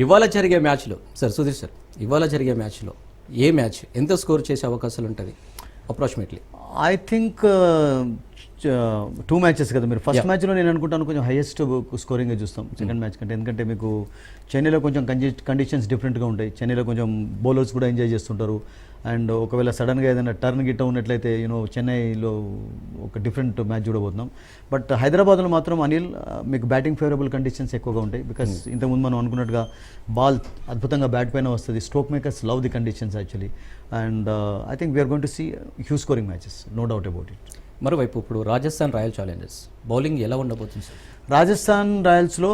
ఇవాళ జరిగే మ్యాచ్లో సార్ సుధీర్ సార్ ఇవాళ జరిగే మ్యాచ్లో ఏ మ్యాచ్ ఎంత స్కోర్ చేసే అవకాశాలు ఉంటుంది అప్రాక్సిమేట్లీ? ఐ థింక్ 2 మ్యాచెస్ కదా మీరు ఫస్ట్ మ్యాచ్లో నేను అనుకుంటాను కొంచెం హైయెస్ట్ స్కోరింగ్గా చూస్తాం సెకండ్ మ్యాచ్ కంటే. ఎందుకంటే మీకు చెన్నైలో కొంచెం కండిషన్స్ డిఫరెంట్గా ఉంటాయి. చెన్నైలో కొంచెం బౌలర్స్ కూడా ఎంజాయ్ చేస్తుంటారు. అండ్ ఒకవేళ సడన్గా ఏదైనా టర్న్ గిట్ట ఉన్నట్లయితే చెన్నైలో ఒక డిఫరెంట్ మ్యాచ్ చూడబోతున్నాం. బట్ హైదరాబాద్లో మాత్రం అనిల్ మీకు బ్యాటింగ్ ఫేవరబుల్ కండిషన్స్ ఎక్కువగా ఉంటాయి. బికాస్ ఇంతకుముందు మనం అనుకున్నట్టుగా బాల్ అద్భుతంగా బ్యాట్ పైన వస్తుంది. Stroke makers love the conditions actually. And I think we are going to see huge scoring matches, no doubt about it. మరోవైపు ఇప్పుడు రాజస్థాన్ రాయల్ ఛాలెంజర్స్ బౌలింగ్ ఎలా ఉండబోతుంది సార్? రాజస్థాన్ రాయల్స్లో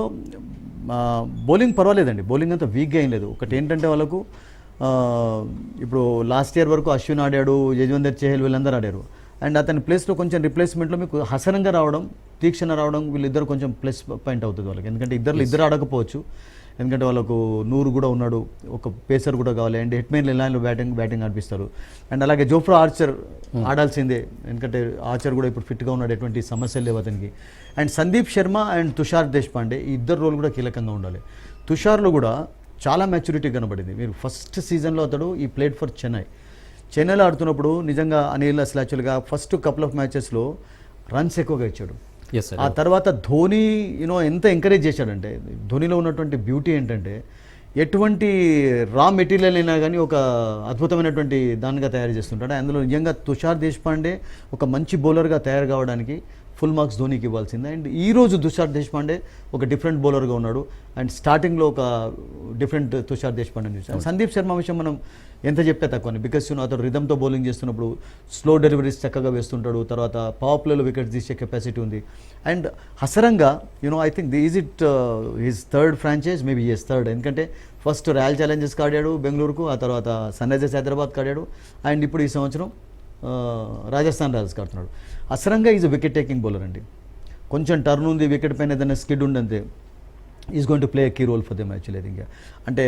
బౌలింగ్ పర్వాలేదండి. బౌలింగ్ అంతా వీక్గా ఏం లేదు. ఒకటి ఏంటంటే వాళ్ళకు ఇప్పుడు లాస్ట్ ఇయర్ వరకు అశ్విన్ ఆడాడు, యజువేందర్ చహల్ వీళ్ళందరూ ఆడారు. అండ్ అతని ప్లేస్లో కొంచెం రిప్లేస్మెంట్లో మీకు హసనంగా రావడం, తీక్షణ రావడం వీళ్ళిద్దరు కొంచెం ప్లస్ పాయింట్ అవుతుంది వాళ్ళకి. ఎందుకంటే ఇద్దరు ఆడకపోవచ్చు. ఎందుకంటే వాళ్ళకు నూరు కూడా ఉన్నాడు, ఒక పేసర్ కూడా కావాలి. అండ్ హిట్మెన్ లైన్లో బ్యాటింగ్ ఆడిపిస్తారు. అండ్ అలాగే జోఫ్రా ఆర్చర్ ఆడాల్సిందే, ఎందుకంటే ఆర్చర్ కూడా ఇప్పుడు ఫిట్గా ఉన్నాడు, ఎటువంటి సమస్యలు లేవు అతనికి. అండ్ సందీప్ శర్మ అండ్ తుషార్ దేశ్పాండే ఈ ఇద్దరు రోల్ కూడా కీలకంగా ఉండాలి. తుషార్లో కూడా చాలా మెచ్యూరిటీ కనబడింది. మీరు ఫస్ట్ సీజన్లో అతడు ఈ ప్లేడ్ ఫర్ చెన్నైలో ఆడుతున్నప్పుడు నిజంగా అనిల్ అసలు యాక్చువల్గా ఫస్ట్ కపుల్ ఆఫ్ మ్యాచెస్లో రన్స్ ఎక్కువగా ఇచ్చాడు. ఆ తర్వాత ధోని ఎంత ఎంకరేజ్ చేశాడంటే, ధోనిలో ఉన్నటువంటి బ్యూటీ ఏంటంటే ఎటువంటి రా మెటీరియల్ అయినా కానీ ఒక అద్భుతమైనటువంటి దానిగా తయారు చేస్తుంటాడు. అందులో నిజంగా తుషార్ దేశ్పాండే ఒక మంచి బౌలర్గా తయారు కావడానికి ఫుల్ మార్క్స్ ధోనికి ఇవ్వాల్సిందే. అండ్ ఈరోజు తుషార్ దేశ్పాండే ఒక డిఫరెంట్ బౌలర్గా ఉన్నాడు. అండ్ స్టార్టింగ్లో ఒక డిఫరెంట్ తుషార్ దేశ్పాండేని చూసాం. సందీప్ శర్మ విషయం మనం ఎంత చెప్తే తక్కువని. బికాస్ అతడు రిథమ్తో బౌలింగ్ చేస్తున్నప్పుడు స్లో డెలివరీస్ చక్కగా వేస్తుంటాడు. తర్వాత పవర్ ప్లేలో వికెట్స్ తీసే కెపాసిటీ ఉంది. And Hasaranga I think is it his third franchise, maybe is third. ఎందుకంటే ఫస్ట్ రాయల్ ఛాలెంజర్స్కి ఆడాడు బెంగళూరుకు, ఆ తర్వాత సన్ రైజర్స్ హైదరాబాద్కి ఆడాడు. అండ్ ఇప్పుడు ఈ సంవత్సరం రాజస్థాన్ రాయల్స్కి ఆడుతున్నాడు. Hasaranga is wicket taking bowler అండి. కొంచెం టర్న్ ఉంది, వికెట్ పైన ఏదైనా స్కిడ్ ఉందంతే is going to play key role for them actually. ఇంకా అంటే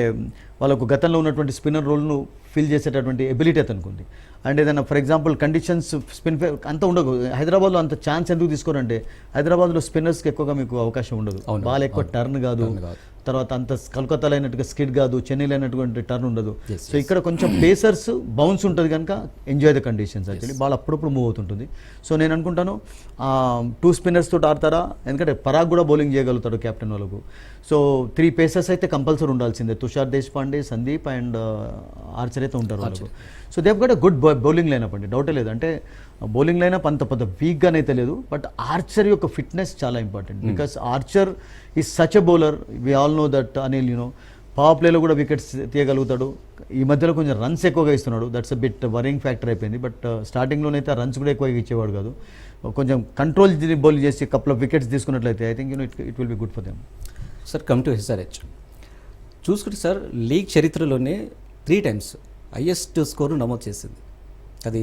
వాళ్ళకు గతంలో ఉన్నటువంటి స్పిన్నర్ రోల్ను ఫిల్ చేసేటటువంటి ఎబిలిటీ అతనికి ఉంది. అండ్ ఏదైనా ఫర్ ఎగ్జాంపుల్ కండిషన్స్ స్పిన్ అంత ఉండదు. హైదరాబాద్లో అంత ఛాన్స్ ఎందుకు తీసుకోరంటే హైదరాబాద్లో స్పిన్నర్స్కి ఎక్కువగా మీకు అవకాశం ఉండదు. బాల్ ఎక్కువ టర్న్ కాదు, తర్వాత అంత కలకత్తాలో అయినట్టుగా స్కిడ్ కాదు, చెన్నైలో అయినటువంటి టర్న్ ఉండదు. సో ఇక్కడ కొంచెం పేసర్స్ బౌన్స్ ఉంటుంది కనుక enjoy the conditions actually. Ball అప్పుడప్పుడు మూవ్ అవుతుంటుంది. సో నేను అనుకుంటాను 2 స్పిన్నర్స్ తోటి ఆడతారా, ఎందుకంటే పరాగ్ కూడా బౌలింగ్ చేయగలుగుతాడు కెప్టెన్ వాళ్ళకు. సో 3 పేసర్స్ అయితే కంపల్సరీ ఉండాల్సిందే. తుషార్ దేశ్పాండే, సందీప్ అండ్ ఆర్చర్ అయితే ఉంటారు వాళ్ళకు. So they've got good bowling lineup అండి, డౌటే లేదు. అంటే బౌలింగ్ లైనప్ అంత పెద్ద వీక్గానైతే లేదు, బట్ ఆర్చర్ యొక్క ఫిట్నెస్ చాలా important. Because Archer is such a bowler, we all know that. అనిల్ పవర్ ప్లేలో కూడా వికెట్స్ తీయగలుగుతాడు. ఈ మధ్యలో కొంచెం రన్స్ ఎక్కువగా ఇస్తున్నాడు, that's a bit worrying factor అయిపోయింది. బట్ స్టార్టింగ్లోనైతే ఆ రన్స్ కూడా ఎక్కువగా ఇచ్చేవాడు కాదు. కొంచెం కంట్రోల్ బౌల్ చేసి కపుల్ ఆఫ్ వికెట్స్ తీసుకున్నట్లయితే I think it will be good for them. Sir come to SRH చూసుకుంటే సార్ లీగ్ చరిత్రలోనే 3 times హైయెస్ట్ స్కోరు నమోదు చేసింది. అది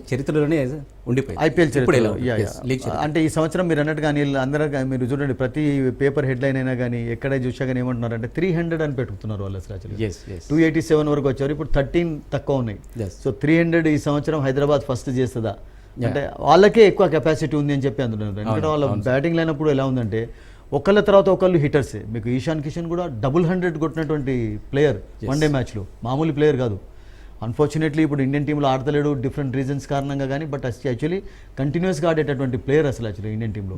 చరిత్రలోనే ఉండిపోయింది ఐపీఎల్ చరిత్రలో. అంటే ఈ సంవత్సరం మీరు అన్నట్టుగా అందరూ మీరు చూడండి, ప్రతి పేపర్ హెడ్లైన్ అయినా కానీ ఎక్కడ చూసా కానీ ఏమంటున్నారు అంటే 300 అని పెట్టుకున్నారు వాళ్ళు. అసలు 287 వరకు వచ్చారు, ఇప్పుడు 13 తక్కువ ఉన్నాయి. సో 300 ఈ సంవత్సరం హైదరాబాద్ ఫస్ట్ చేస్తుందా అంటే వాళ్ళకే ఎక్కువ కెపాసిటీ ఉంది అని చెప్పి అందుతున్నారు. ఎందుకంటే వాళ్ళ బ్యాటింగ్ లేనప్పుడు ఎలా ఉందంటే ఒకళ్ళ తర్వాత ఒకళ్ళు హిటర్సే. మీకు ఈశాన్ కిషన్ కూడా 100 కొట్టినటువంటి ప్లేయర్ వన్డే మ్యాచ్లో, మామూలు ప్లేయర్ కాదు. అన్ఫార్చునేట్లీ ఇప్పుడు ఇండియన్ టీంలో ఆడతలేడు డిఫరెంట్ రీజన్స్ కారణంగా, కానీ బట్ యాక్చువల్లీ కంటిన్యూస్గా ఆడేటటువంటి ప్లేయర్ అసలు యాక్చువల్లీ ఇండియన్ టీంలో.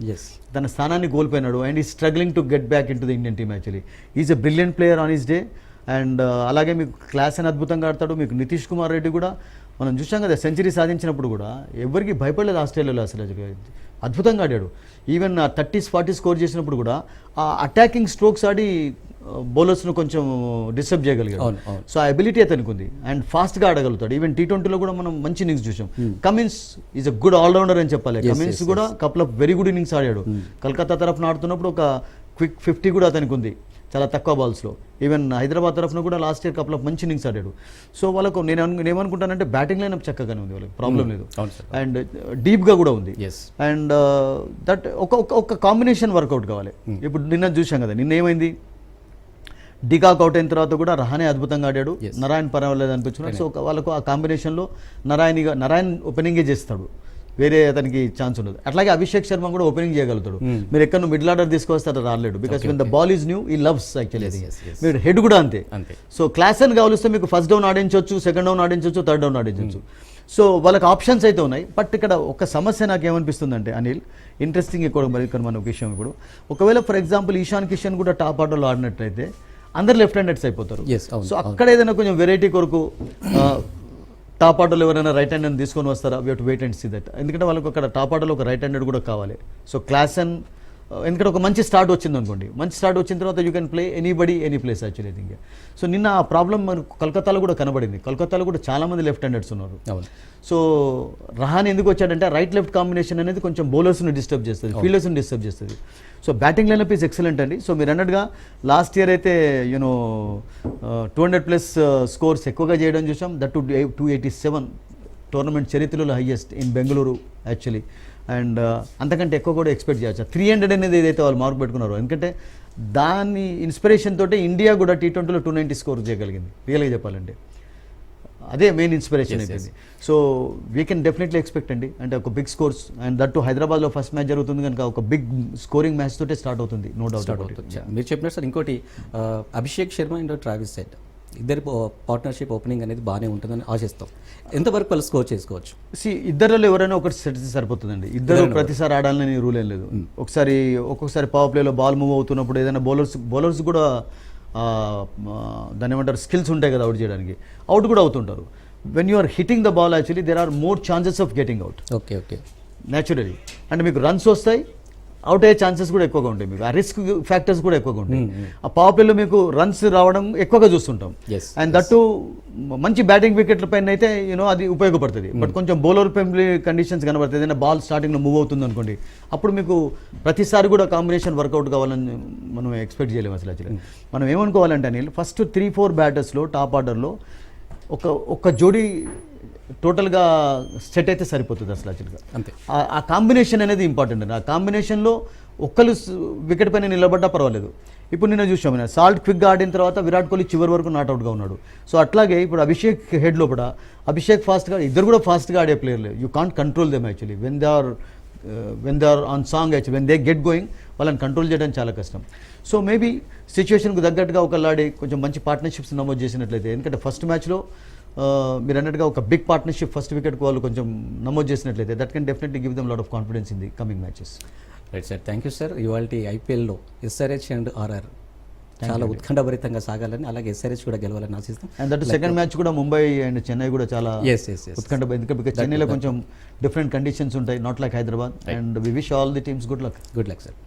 తన స్థానాన్ని కోల్పోయినాడు అండ్ ఈ struggling to get back in to the Indian team actually. Is a brilliant player on his day. And అలాగే మీకు క్లాస్ అని అద్భుతంగా ఆడతాడు. మీకు నితీష్ కుమార్ రెడ్డి కూడా మనం చూసాం కదా, సెంచరీ సాధించినప్పుడు కూడా ఎవరికి భయపడలేదు ఆస్ట్రేలియాలో. అసలు అద్భుతంగా ఆడాడు. ఈవెన్ 30-40 స్కోర్ చేసినప్పుడు కూడా ఆ అటాకింగ్ స్ట్రోక్స్ ఆడి బౌలర్స్ను కొంచెం డిస్టర్బ్ చేయగలిగాడు. సో ఆ ఎబిలిటీ అతనికి ఉంది అండ్ ఫాస్ట్గా ఆడగలుగుతాడు. ఈవెన్ T20లో కూడా మనం మంచి ఇన్నింగ్స్ చూసాం. Cummins is a good allrounder అని చెప్పాలి. కమిన్స్ కూడా couple of very good innings ఆడాడు. కలకత్తా తరఫున ఆడుతున్నప్పుడు ఒక క్విక్ 50 కూడా అతనికి ఉంది చాలా తక్కువ బాల్స్లో. ఈవెన్ హైదరాబాద్ తరఫున కూడా లాస్ట్ ఇయర్ కపుల్ ఆఫ్ మంచి ఇన్నింగ్స్ ఆడాడు. సో వాళ్ళకు నేనేమనుకుంటానంటే బ్యాటింగ్ లైనప్ చక్కగానే ఉంది, వాళ్ళకి ప్రాబ్లం లేదు. అండ్ డీప్గా కూడా ఉంది. అండ్ దట్ ఒక కాంబినేషన్ వర్కౌట్ కావాలి. ఇప్పుడు నిన్న చూసాం కదా, నిన్న ఏమైంది, డికాక్ అవుట్ అయిన తర్వాత కూడా రహానే అద్భుతంగా ఆడాడు, నారాయణ్ పర్వాలేదు అనిపించుకున్నాడు. సో వాళ్ళకు ఆ కాంబినేషన్లో నారాయణ్ ఓపెనింగే చేస్తాడు. వేరే అతనికి ఛాన్స్ ఉండదు. అట్లాగే అభిషేక్ శర్మ కూడా ఓపెనింగ్ చేయగలుగుతాడు. మీరు ఎక్కడ మిడిల్ ఆర్డర్ తీసుకొస్తే అట్లా రాలేడు, because when the ball is new he loves actually. మీరు హెడ్ కూడా అంతే. సో క్లాసన్ కావలిస్తే మీకు ఫస్ట్ డౌన్ ఆడించవచ్చు, సెకండ్ డౌన్ ఆడించవచ్చు, థర్డ్ డౌన్ ఆడించవచ్చు. సో వాళ్ళకి ఆప్షన్స్ అయితే ఉన్నాయి. బట్ ఇక్కడ ఒక సమస్య నాకు ఏమనిపిస్తుందంటే అనిల్, ఇంట్రెస్టింగ్ ఇక్కడ మన విషయం, ఇప్పుడు ఒకవేళ ఫర్ ఎగ్జాంపుల్ ఈశాన్ కిషన్ కూడా టాప్ ఆర్డర్లో ఆడినట్లయితే అందరు లెఫ్ట్ హ్యాండెడ్స్ అయిపోతారు. సో అక్కడ ఏదైనా కొంచెం వెరైటీ కొరకు టాప్ ఆర్డర్లో ఎవరైనా రైట్ హ్యాండ్ తీసుకొని వస్తారా? We have to wait and see that. ఎందుకంటే వాళ్ళకి అక్కడ టాప్ ఆర్డర్లో ఒక రైట్ హ్యాండెడ్ కూడా కావాలి. సో క్లాసన్ ఎందుకంటే ఒక మంచి స్టార్ట్ వచ్చింది అనుకోండి, మంచి స్టార్ట్ వచ్చిన తర్వాత you can play anybody any place actually think. So నిన్న ఆ ప్రాబ్లం మనకు కలకత్తాలో కూడా కనబడింది. కలకత్తాలో కూడా చాలామంది లెఫ్ట్ హ్యాండెడ్స్ ఉన్నారు. సో రహాన్ ఎందుకు వచ్చాడంటే రైట్ లెఫ్ట్ కాంబినేషన్ అనేది కొంచెం బౌలర్స్ని డిస్టర్బ్ చేస్తుంది, ఫీల్డర్స్ని డిస్టర్బ్ చేస్తుంది. So batting lineup is excellent అండి. సో మీరు అన్నట్టుగా లాస్ట్ ఇయర్ అయితే 200+ స్కోర్స్ ఎక్కువగా చేయడం చూసాం. దట్ 287 టోర్నమెంట్ చరిత్రలో highest in Bengaluru actually. And అంతకంటే ఎక్కువ కూడా ఎక్స్పెక్ట్ చేయొచ్చు. 300 అనేది ఏదైతే వాళ్ళు మార్క్ పెట్టుకున్నారో, ఎందుకంటే దాని ఇన్స్పిరేషన్ తోటే ఇండియా కూడా T20లో 290 స్కోర్ చేయగలిగింది. రియల్గా చెప్పాలంటే అదే మెయిన్ ఇన్స్పిరేషన్ అయిపోయింది. So we can definitely expect అండి, అంటే ఒక బిగ్ స్కోర్స్. అండ్ దట్ హైదరాబాద్లో ఫస్ట్ మ్యాచ్ జరుగుతుంది కనుక ఒక బిగ్ స్కోరింగ్ మ్యాచ్ తోటే స్టార్ట్ అవుతుంది, నో డౌట్. మీరు చెప్పినట్టు సార్ ఇంకోటి Abhishek Sharma and Travis head ఇద్దరి పార్ట్నర్షిప్ ఓపెనింగ్ అనేది బాగానే ఉంటుందని ఆశిస్తాం. ఎంతవరకు వాళ్ళు స్కోర్ చేసుకోవచ్చు? ఇద్దరిలో ఎవరైనా ఒకటి సెట్ సరిపోతుందండి. ఇద్దరు ప్రతిసారి ఆడాలని రూల్ ఏం లేదు. ఒక్కొక్కసారి పవర్ ప్లేలో బాల్ మూవ్ అవుతున్నప్పుడు ఏదైనా బౌలర్స్ కూడా దాని ఏమంటారు స్కిల్స్ ఉంటాయి కదా అవుట్ చేయడానికి, అవుట్ కూడా అవుతుంటారు. When you are hitting the ball actually there are more chances of getting out. Okay naturally. అంటే మీకు రన్స్ వస్తాయి, అవుట్ అయ్యే ఛాన్సెస్ కూడా ఎక్కువగా ఉంటాయి. మీకు ఆ రిస్క్ ఫ్యాక్టర్స్ కూడా ఎక్కువగా ఉంటాయి. ఆ పవర్ ప్లేలో మీకు రన్స్ రావడం ఎక్కువగా చూస్తుంటాం. అండ్ దట్టు మంచి బ్యాటింగ్ వికెట్ల పైన అయితే అది ఉపయోగపడుతుంది. బట్ కొంచెం బౌలర్ ఫ్రెండ్లీ కండిషన్స్ కనబడుతుంది. ఏదైనా బాల్ స్టార్టింగ్లో మూవ్ అవుతుంది అనుకోండి, అప్పుడు మీకు ప్రతిసారి కూడా కాంబినేషన్ వర్కౌట్ కావాలని మనం ఎక్స్పెక్ట్ చేయలేము అసలు. యాక్చువల్లీ మనం ఏమనుకోవాలంటే అనిల్, ఫస్ట్ 3-4 బ్యాటర్స్లో టాప్ ఆర్డర్లో ఒక జోడీ టోటల్గా సెట్ అయితే సరిపోతుంది అసలు యాక్చువల్గా. అంతే. ఆ కాంబినేషన్ అనేది ఇంపార్టెంట్ అండి. ఆ కాంబినేషన్లో ఒక్కరు వికెట్ పైన నిలబడ్డా పర్వాలేదు. ఇప్పుడు నేను చూసాము, సాల్ట్ క్విక్గా ఆడిన తర్వాత విరాట్ కోహ్లీ చివరి వరకు నాట్అవుట్గా ఉన్నాడు. సో అట్లాగే ఇప్పుడు అభిషేక్ హెడ్ లోపల అభిషేక్ ఫాస్ట్గా, ఇద్దరు కూడా ఫాస్ట్గా ఆడే ప్లేయర్లే. You can't control them actually when they are on song actually. When they get going వాళ్ళని కంట్రోల్ చేయడం చాలా కష్టం. సో మేబీ సిచ్యువేషన్కు తగ్గట్టుగా ఒకళ్ళు ఆడి కొంచెం మంచి పార్ట్నర్షిప్స్ నమోదు చేసినట్లయితే, ఎందుకంటే ఫస్ట్ మ్యాచ్లో మీరు అన్నట్టుగా ఒక బిగ్ పార్ట్నర్షిప్ ఫస్ట్ వికెట్కి వాళ్ళు కొంచెం నమోదు చేసినట్లయితే that can definitely give them lot of confidence in the coming matches. Right sir, thank you sir. ఇవాళ ఐపీఎల్లో SRH అండ్ RR చాలా ఉత్కంఠభరితంగా సాగాలని, అలాగే SRH కూడా గెలవాలని ఆశిస్తాం. అండ్ దట్ సెకండ్ మ్యాచ్ కూడా ముంబై అండ్ చెన్నై కూడా చాలా ఉత్కంఠ, ఎందుకంటే చెన్నైలో కొంచెం డిఫరెంట్ కండిషన్స్ ఉంటాయి, not like Hyderabad. And we wish all the teams good luck. Good luck sir.